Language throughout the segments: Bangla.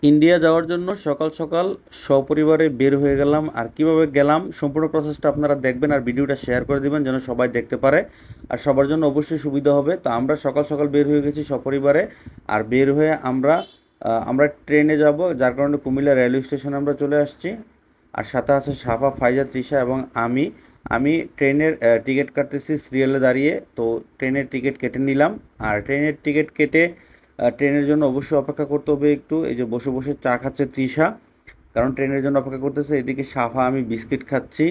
ইন্ডিয়া যাওয়ার জন্য সকাল সকাল সপরিবারে বের হয়ে গেলাম। আর কিভাবে গেলাম সম্পূর্ণ প্রসেসটা আপনারা দেখবেন আর ভিডিওটা শেয়ার করে দিবেন যেন সবাই দেখতে পারে আর সবার জন্য অবশ্যই সুবিধা হবে। তো আমরা সকাল সকাল বের হয়ে গেছি সপরিবারে। আর বের হয়ে আমরা ট্রেনে যাব, যার কারণে কুমিল্লা রেলওয়ে স্টেশনে আমরা চলে আসছি। আর সাথে আছে সাফা, ফাইজা, তৃষা এবং আমি। আমি ট্রেনের টিকিট কাটতেছি সিরিয়ালে দাঁড়িয়ে। তো ট্রেনের টিকিট কেটে নিলাম। আর ট্রেনের টিকিট কেটে ট্রেনের জন্য অবশ্যই অপেক্ষা করতে হবে একটু। এই যে বসে বসে চা খাচ্ছে তৃষা, কারণ ট্রেনের জন্য অপেক্ষা করতেছে। এদিকে সাফা, আমি বিস্কিট খাচ্ছি।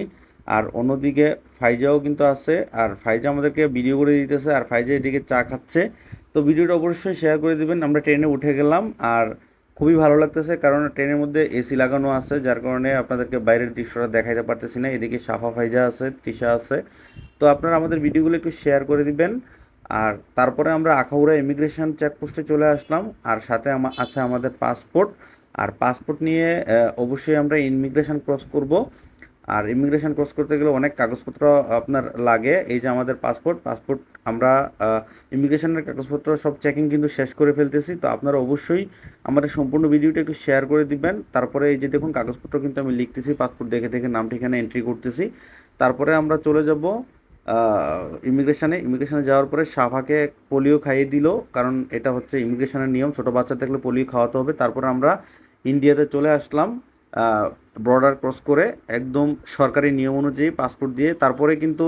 আর অন্যদিকে ফাইজাও কিন্তু আছে, আর ফাইজা আমাদেরকে ভিডিও করে দিতেছে, আর ফাইজা এদিকে চা খাচ্ছে। তো ভিডিওটা অবশ্যই শেয়ার করে দিবেন। আমরা ট্রেনে উঠে গেলাম আর খুবই ভালো লাগতেছে, কারণ ট্রেনের মধ্যে এসি লাগানো আছে, যার কারণে আপনাদেরকে বাইরের দৃশ্যটা দেখাইতে পারতেছি না। এদিকে সাফা, ফাইজা আছে, তৃষা আছে। তো আপনারা আমাদের ভিডিওগুলো একটু শেয়ার করে দিবেন। আর তারপরে আমরা আখাউড়া ইমিগ্রেশন চেকপোস্টে চলে আসলাম। আর সাথে আছে আমাদের পাসপোর্ট। আর পাসপোর্ট নিয়ে অবশ্যই আমরা ইমিগ্রেশন ক্রস করব। আর ইমিগ্রেশন ক্রস করতে গেলে অনেক কাগজপত্র আপনার লাগে। এই যে আমাদের পাসপোর্ট আমরা ইমিগ্রেশনের কাগজপত্র সব চেকিং কিন্তু শেষ করে ফেলতেছি। তো আপনারা অবশ্যই আমাদের সম্পূর্ণ ভিডিওটা একটু শেয়ার করে দিবেন। তারপরে এই যে দেখুন কাগজপত্র কিন্তু আমি লিখতেছি, পাসপোর্ট দেখে দেখে নাম ঠিকানা এন্ট্রি করতেছি। তারপরে আমরা চলে যাব ইমিগ্রেশনে যাওয়ার পরে সাফাকে পোলিও খাইয়ে দিল, কারণ এটা হচ্ছে ইমিগ্রেশনের নিয়ম, ছোটো বাচ্চা থাকলে পোলিও খাওয়াতে হবে। তারপরে আমরা ইন্ডিয়াতে চলে আসলাম বর্ডার ক্রস করে, একদম সরকারি নিয়ম অনুযায়ী পাসপোর্ট দিয়ে। তারপরে কিন্তু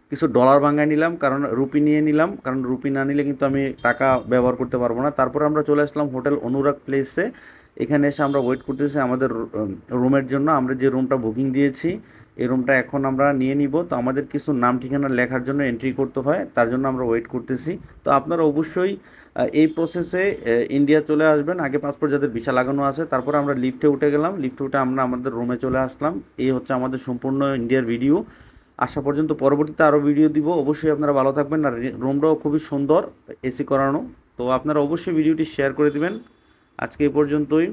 কিছু ডলার ভাঙায় নিলাম, কারণ রুপি নিয়ে নিলাম, কারণ রুপি না নিলে কিন্তু আমি টাকা ব্যবহার করতে পারবো না। তারপরে আমরা চলে আসলাম হোটেল অনুরাগ প্লেসে। এখানে এসে আমরা ওয়েট করতেছি আমাদের রুমের জন্য। আমরা যে রুমটা বুকিং দিয়েছি এই রুমটা এখন আমরা নিয়ে নিব। তো আমাদের কিছু নাম ঠিকানা লেখার জন্য এন্ট্রি করতে হয়, তার জন্য আমরা ওয়েট করতেছি। তো আপনারা অবশ্যই এই প্রসেসে ইন্ডিয়া চলে আসবেন, আগে পাসপোর্ট যাদের ভিসা লাগানো আছে। তারপরে আমরা লিফটে উঠে গেলাম, লিফটে উঠে আমরা আমাদের রুমে চলে আসলাম। এই হচ্ছে আমাদের সম্পূর্ণ ইন্ডিয়ার ভিডিও। আসা পর্যন্ত পরবর্তীতে আরও ভিডিও দিব। অবশ্যই আপনারা ভালো থাকবেন। আর রুমটাও খুবই সুন্দর, এসি করানো। তো আপনারা অবশ্যই ভিডিওটি শেয়ার করে দিবেন। আজকে এই পর্যন্তই।